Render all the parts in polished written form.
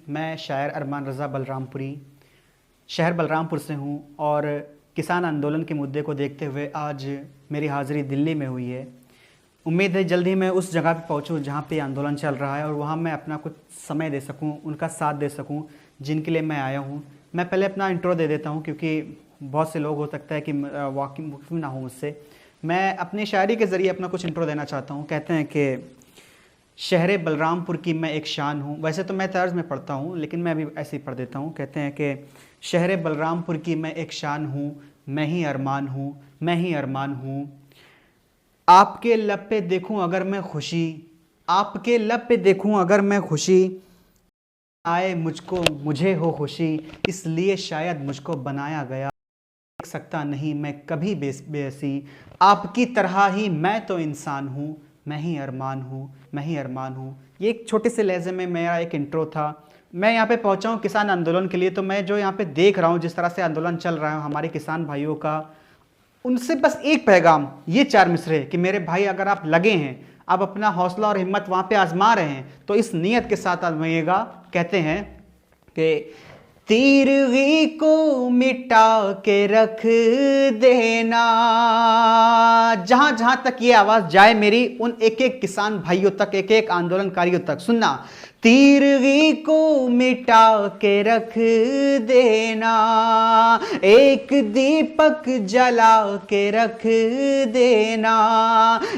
मैं शायर अरमान रज़ा बलरामपुरी शहर बलरामपुर से हूँ और किसान आंदोलन के मुद्दे को देखते हुए आज मेरी हाज़िरी दिल्ली में हुई है। उम्मीद है जल्द ही मैं उस जगह पे पहुँचूँ जहाँ पे आंदोलन चल रहा है और वहाँ मैं अपना कुछ समय दे सकूँ, उनका साथ दे सकूँ जिनके लिए मैं आया हूँ। मैं पहले अपना इंट्रो दे देता हूँ क्योंकि बहुत से लोग हो सकता है कि वाकिफ ना हो मुझसे। मैं अपनी शायरी के ज़रिए अपना कुछ इंट्रो देना चाहता हूँ। कहते हैं कि शहर बलरामपुर की मैं एक शान हूँ। वैसे तो मैं तर्ज में पढ़ता हूँ लेकिन मैं अभी ऐसे ही पढ़ देता हूँ। कहते हैं कि शहर बलरामपुर की मैं एक शान हूँ, मैं ही अरमान हूँ, मैं ही अरमान हूँ। आपके लब पे देखूँ अगर मैं खुशी, आपके लब पे देखूँ अगर मैं खुशी, आए मुझको मुझे हो खुशी, इसलिए शायद मुझको बनाया गया। देख सकता नहीं मैं कभी बेसी, आपकी तरह ही मैं तो इंसान हूँ, मैं ही अरमान हूँ, मैं ही अरमान हूँ। ये एक छोटे से लहजे में मेरा एक इंट्रो था। मैं यहाँ पे पहुँचा हूँ किसान आंदोलन के लिए, तो मैं जो यहाँ पे देख रहा हूँ जिस तरह से आंदोलन चल रहा है हमारे किसान भाइयों का, उनसे बस एक पैगाम, ये 4 मिसरे कि मेरे भाई अगर आप लगे हैं, आप अपना हौसला और हिम्मत वहाँ पे आजमा रहे हैं तो इस नीयत के साथ आजमाइएगा। कहते हैं कि तीरगी को मिटा के रख देना। जहां जहां तक ये आवाज जाए मेरी, उन एक एक किसान भाइयों तक, एक एक आंदोलनकारियों तक सुनना। तीरगी को मिटा के रख देना, एक दीपक जला के रख देना,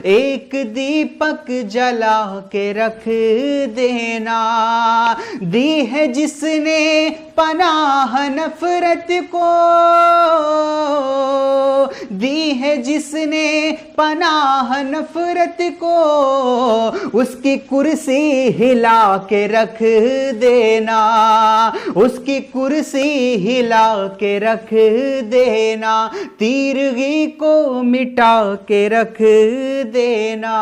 एक दीपक जला के रख देना। दी है जिसने पनाह नफरत को, दी है जिसने पनाह नफरत को, उसकी कुर्सी हिला के रख देना, उसकी कुर्सी हिला के रख देना, तीरगी को मिटा के रख देना।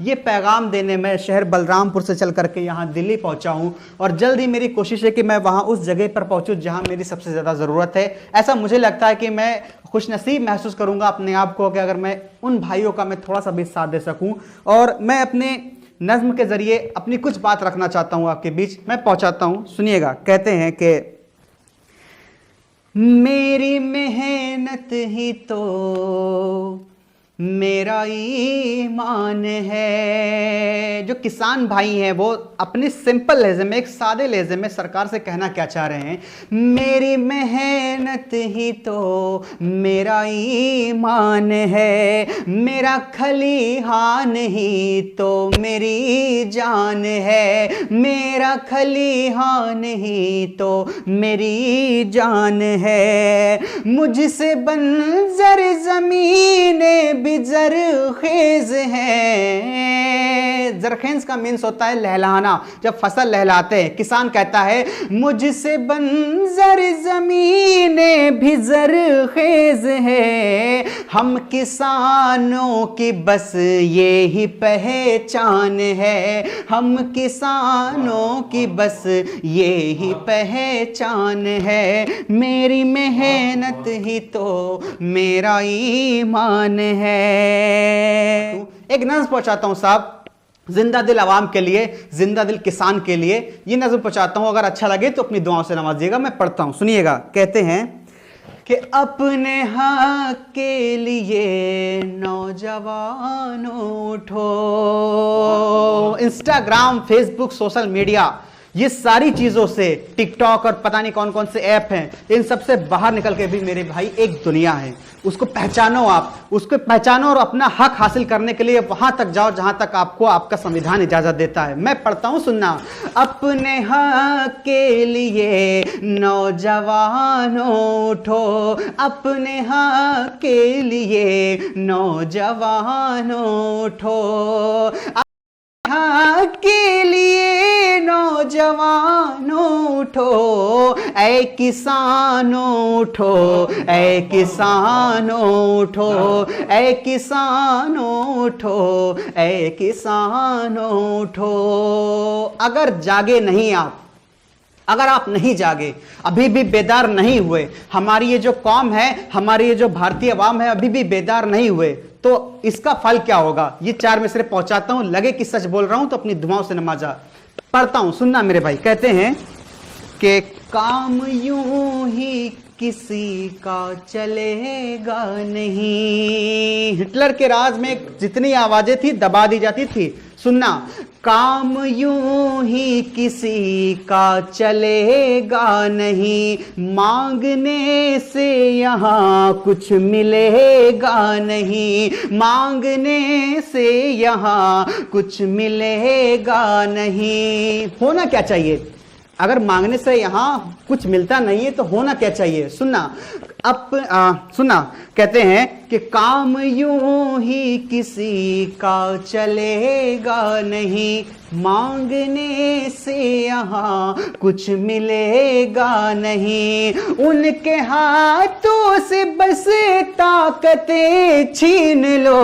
ये पैगाम देने में शहर बलरामपुर से चल करके यहाँ दिल्ली पहुंचा हूं और जल्द ही मेरी कोशिश है कि मैं वहां उस जगह पर पहुंचूं जहां मेरी सबसे ज्यादा जरूरत है। ऐसा मुझे लगता है कि मैं खुशनसीब महसूस करूंगा अपने आप को कि अगर मैं उन भाइयों का मैं थोड़ा सा भी साथ दे सकूं। और मैं अपने नज्म के जरिए अपनी कुछ बात रखना चाहता हूं आपके बीच, मैं पहुंचाता हूं, सुनिएगा। कहते हैं कि मेरी मेहनत ही तो मेरा ईमान है। जो किसान भाई हैं वो अपने सिंपल लहजे में, एक सादे लहजे में सरकार से कहना क्या चाह रहे हैं, मेरी मेहनत ही तो मेरा ईमान है, मेरा खलिहान ही तो मेरी जान है, मेरा खलिहान ही तो मेरी जान है। मुझसे बंजर ज़मीनें भी जरखेज है। जरखेज का मीन्स होता है लहलाना, जब फसल लहलाते हैं। किसान कहता है मुझसे बंजर जमीनें भी जरखेज है, हम किसानों की बस ये ही पहचान है, हम किसानों की बस ये ही पहचान है, मेरी मेहनत ही तो मेरा ईमान है। एक नज़्म पहुंचाता हूं साहब, जिंदा दिल आवाम के लिए, जिंदा दिल किसान के लिए ये नज़्म पहुंचाता हूं। अगर अच्छा लगे तो अपनी दुआओं से नवाजिएगा। मैं पढ़ता हूं, सुनिएगा। कहते हैं कि अपने हक के लिए नौजवानों उठो। इंस्टाग्राम, फेसबुक, सोशल मीडिया, ये सारी चीजों से, टिकटॉक और पता नहीं कौन कौन से ऐप हैं, इन सब से बाहर निकल के भी मेरे भाई एक दुनिया है, उसको पहचानो। आप उसको पहचानो और अपना हक हासिल करने के लिए वहां तक जाओ जहां तक आपको आपका संविधान इजाजत देता है। मैं पढ़ता हूं, सुनना। अपने हक के लिए नौजवानों उठो, अपने हक के लिए नौजवानों उठो, हक के लिए नौजवानों उठो, ऐ किसानों उठो, ऐ किसानों उठो, ऐ किसानों उठो, ऐ किसानों उठो। अगर जागे नहीं आप, अगर आप नहीं जागे, अभी भी बेदार नहीं हुए, हमारी ये जो कौम है, हमारी ये जो भारतीय अवाम है, अभी भी बेदार नहीं हुए, तो इसका फल क्या होगा? ये 4 मिसरे पहुंचाता हूं, लगे कि सच बोल रहा हूं तो अपनी दुआओं से नवाजा। पढ़ता हूं, सुनना मेरे भाई। कहते हैं कि काम यूं ही किसी का चलेगा नहीं। हिटलर के राज में जितनी आवाजें थी दबा दी जाती थी। सुनना, काम यूं ही किसी का चलेगा नहीं, मांगने से यहाँ कुछ मिलेगा नहीं, मांगने से यहाँ कुछ मिलेगा नहीं। होना क्या चाहिए? अगर मांगने से यहां कुछ मिलता नहीं है तो होना क्या चाहिए? सुनना, सुनना, कहते हैं कि काम यूं ही किसी का चलेगा नहीं, मांगने से यहाँ कुछ मिलेगा नहीं, उनके हाथों से बस ताकतें छीन लो,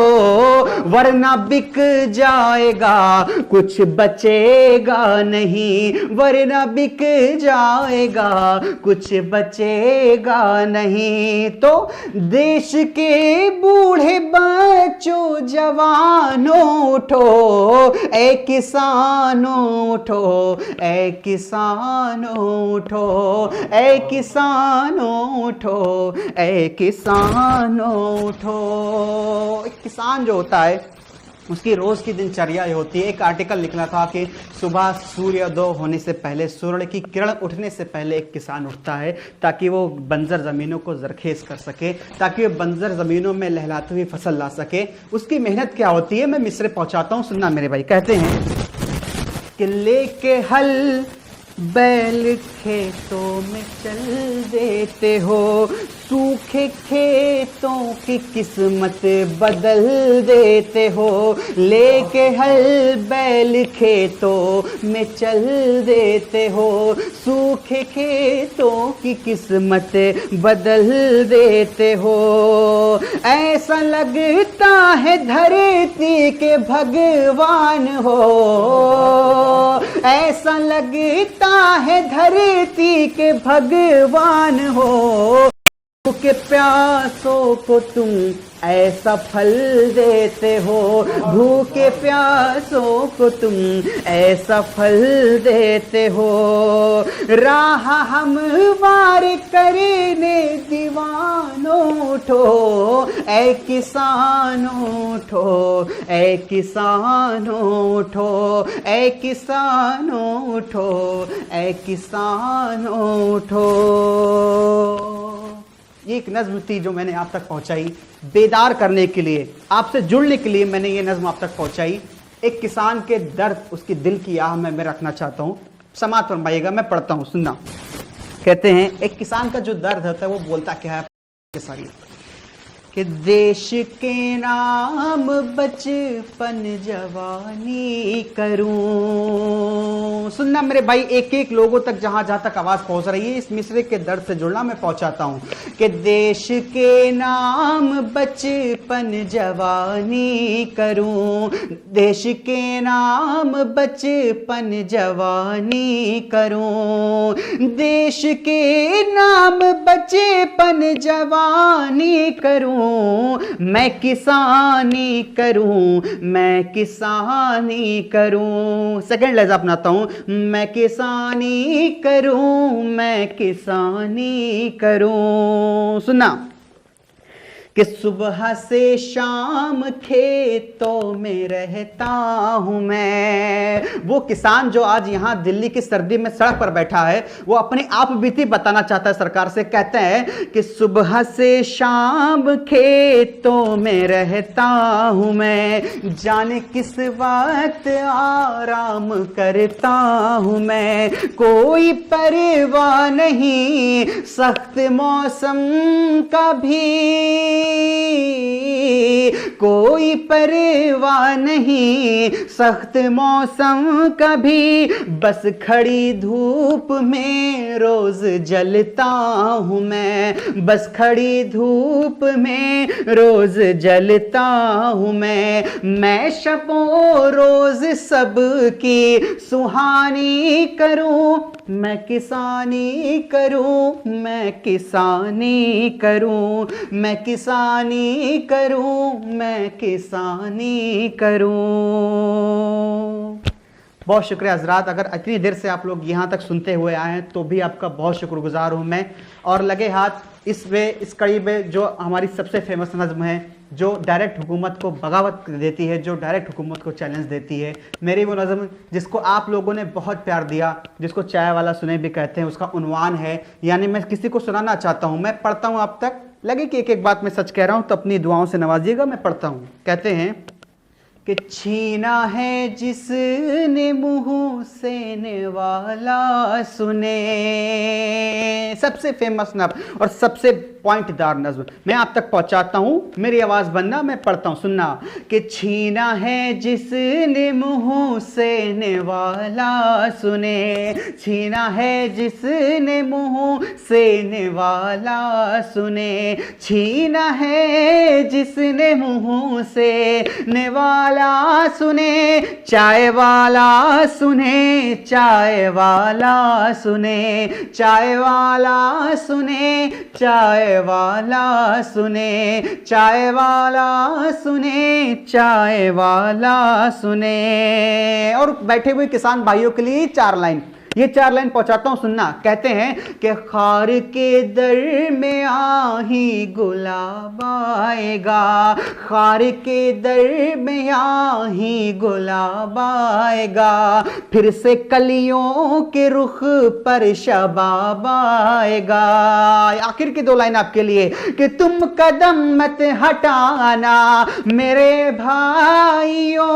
वरना बिक जाएगा कुछ बचेगा नहीं, वरना बिक जाएगा कुछ बचेगा नहीं। तो देश के बूढ़े बच्चों जवानों उठो, ए किसानों उठो, ए किसानों उठो, ए किसानों उठो, ए किसानों उठो। एक किसान जो होता है उसकी रोज की दिनचर्या ये होती है। एक आर्टिकल लिखना था कि सुबह सूर्योदय होने से पहले, सूर्य की किरण उठने से पहले एक किसान उठता है ताकि वो बंजर ज़मीनों को जरखेज कर सके, ताकि वो बंजर ज़मीनों में लहलाती हुई फसल ला सके। उसकी मेहनत क्या होती है, मैं मिसरे पहुंचाता हूं, सुनना मेरे भाई। कहते हैं कि लेके हल बैल खेतों में चल देते हो, सूखे खेतों की किस्मत बदल देते हो, लेके हल बैल खेतों में चल देते हो, सूखे खेतों की किस्मत बदल देते हो। ऐसा लगता है धरती के भगवान हो, ऐसा लगता है धरती के भगवान हो, भूखे प्यासों को तुम ऐसा फल देते हो, भूखे प्यासों को तुम ऐसा फल देते हो। राह हमवार करने दीवानों उठो, ए किसानों उठो, ए किसानों उठो, ए किसानों उठो, ए किसानों उठो। ये एक नज्म थी जो मैंने आप तक पहुंचाई, बेदार करने के लिए, आपसे जुड़ने के लिए मैंने ये नज्म आप तक पहुंचाई। एक किसान के दर्द, उसकी दिल की आह मैं रखना चाहता हूं, समाप्त फरमाइएगा। मैं पढ़ता हूं, सुनना। कहते हैं एक किसान का जो दर्द होता है वो बोलता क्या है, सारी कि देश के नाम बचपन जवानी करूं। सुनना मेरे भाई, एक एक लोगों तक जहां जहां तक आवाज पहुंच रही है, इस मिसरे के दर्द से जुड़ना मैं पहुंचाता हूं कि देश के नाम बचपन जवानी करूं, देश के नाम बचपन जवानी करूं, देश के नाम बचपन जवानी करूं, मैं किसानी करूं, मैं किसानी करूं। सेकंड लहजा अपनाता हूं, मैं किसानी करूं, मैं किसानी करूं। सुनना कि सुबह से शाम खेतों में रहता हूं मैं। वो किसान जो आज यहां दिल्ली की सर्दी में सड़क पर बैठा है, वो अपनी आप बीती बताना चाहता है सरकार से। कहते हैं कि सुबह से शाम खेतों में रहता हूं मैं, जाने किस वक्त आराम करता हूं मैं, कोई परवाह नहीं सख्त मौसम का भी, कोई परवाह नहीं सख्त मौसम का भी, बस खड़ी धूप में रोज जलता हूं मैं, बस खड़ी धूप में रोज जलता हूं मैं शबों रोज सबकी सुहानी करूं, मैं किसानी करूं, मैं किसानी करूं, मैं किसानी करूं, मैं किसानी करूं। बहुत शुक्रिया हजरात। अगर इतनी देर से आप लोग यहाँ तक सुनते हुए आए हैं तो भी आपका बहुत शुक्रगुजार हूँ मैं। और लगे हाथ इस कड़ी में जो हमारी सबसे फेमस नज़्म है, जो डायरेक्ट हुकूमत को बगावत देती है, जो डायरेक्ट हुकूमत को चैलेंज देती है, मेरी वो नज़्म जिसको आप लोगों ने बहुत प्यार दिया, जिसको चाय वाला सुने भी कहते हैं, उसका उन्वान है, यानी मैं किसी को सुनाना चाहता हूँ, मैं पढ़ता हूँ आप तक लगे कि एक एक बात मैं सच कह रहा हूँ, तो अपनी दुआओं से नवाजिएगा। मैं पढ़ता हूँ। कहते हैं कि छीना है जिसने मुँह से नेवाला सुने, सबसे फेमस नज़्म और सबसे पॉइंटदार नज़्म मैं आप तक पहुंचाता हूं, मेरी आवाज़ बनना, मैं पढ़ता हूं, सुनना। कि छीना है जिसने मुँह से नेवाला सुने, छीना है जिसने मुँह से नेवाला सुने, छीना है जिसने मुँह से नेवाला सुने, चाय वाला सुने, चाय वाला सुने, चाय वाला सुने, चाय वाला सुने, चाय वाला सुने, चाय वाला सुने। और बैठे हुए किसान भाइयों के लिए 4 लाइन, ये 4 लाइन पहुंचाता हूं, सुनना। कहते हैं कि खार के दर में आही गुलाब आएगा, खार के दर में आही गुलाब आएगा, फिर से कलियों के रुख पर शबाब आएगा। आखिर की 2 लाइन आपके लिए कि तुम कदम मत हटाना मेरे भाइयों,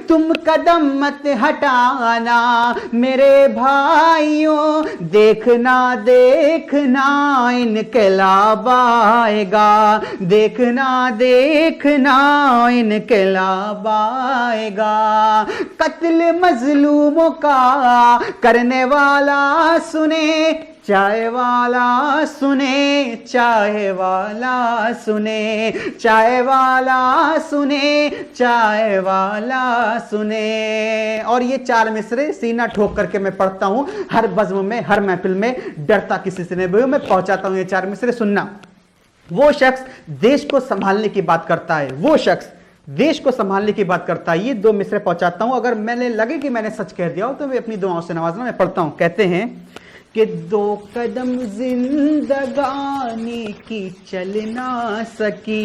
तुम कदम मत हटाना मेरे भाइयों, देखना देखना इनकलाब आएगा, देखना देखना इनकलाब आएगा। कत्ल मजलूमों का करने वाला सुने, चाय वाला सुने, चाय वाला सुने, चाय वाला सुने, चाय वाला सुने। और ये 4 मिसरे सीना ठोक करके मैं पढ़ता हूं, हर बज़्म में, हर महफिल में, डरता किसी से नहीं, मैं पहुंचाता हूं ये 4 मिसरे, सुनना। वो शख्स देश को संभालने की बात करता है, वो शख्स देश को संभालने की बात करता है। ये 2 मिसरे पहुंचाता हूं, अगर मैंने लगे कि मैंने सच कह दिया हो तो मैं अपनी दुआओं से नवाजना। मैं पढ़ता हूं। कहते हैं कि 2 कदम जिंदगानी की चल ना सकी,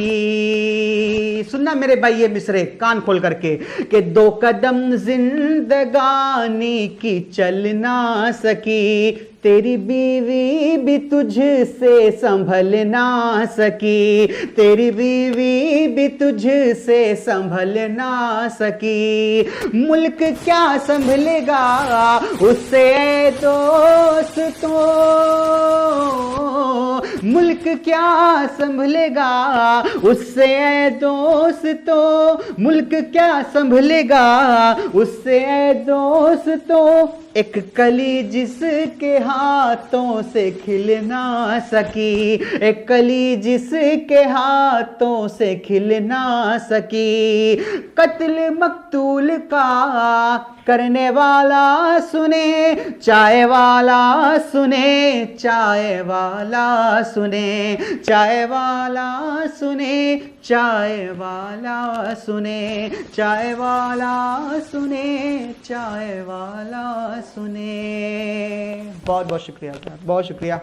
सुनना मेरे भाई ये मिसरे कान खोल करके, कि 2 कदम जिंदगानी की चल ना सकी, तेरी बीवी भी तुझसे संभल ना सकी, तेरी बीवी भी तुझसे संभल ना सकी, मुल्क क्या संभलेगा उससे दोस्तों, मुल्क क्या संभलेगा उससे दोस्तों, मुल्क क्या संभलेगा उससे दोस्तों, एक कली जिसके हाथों से खिल ना सकी, एक कली जिसके हाथों से खिल ना सकी, कत्ल मकतूल का करने वाला सुने, चाय वाला सुने, चाय वाला सुने, चाय वाला सुने, चाय वाला सुने, चाय वाला सुने, चाय वाला सुने। बहुत बहुत शुक्रिया, बहुत शुक्रिया।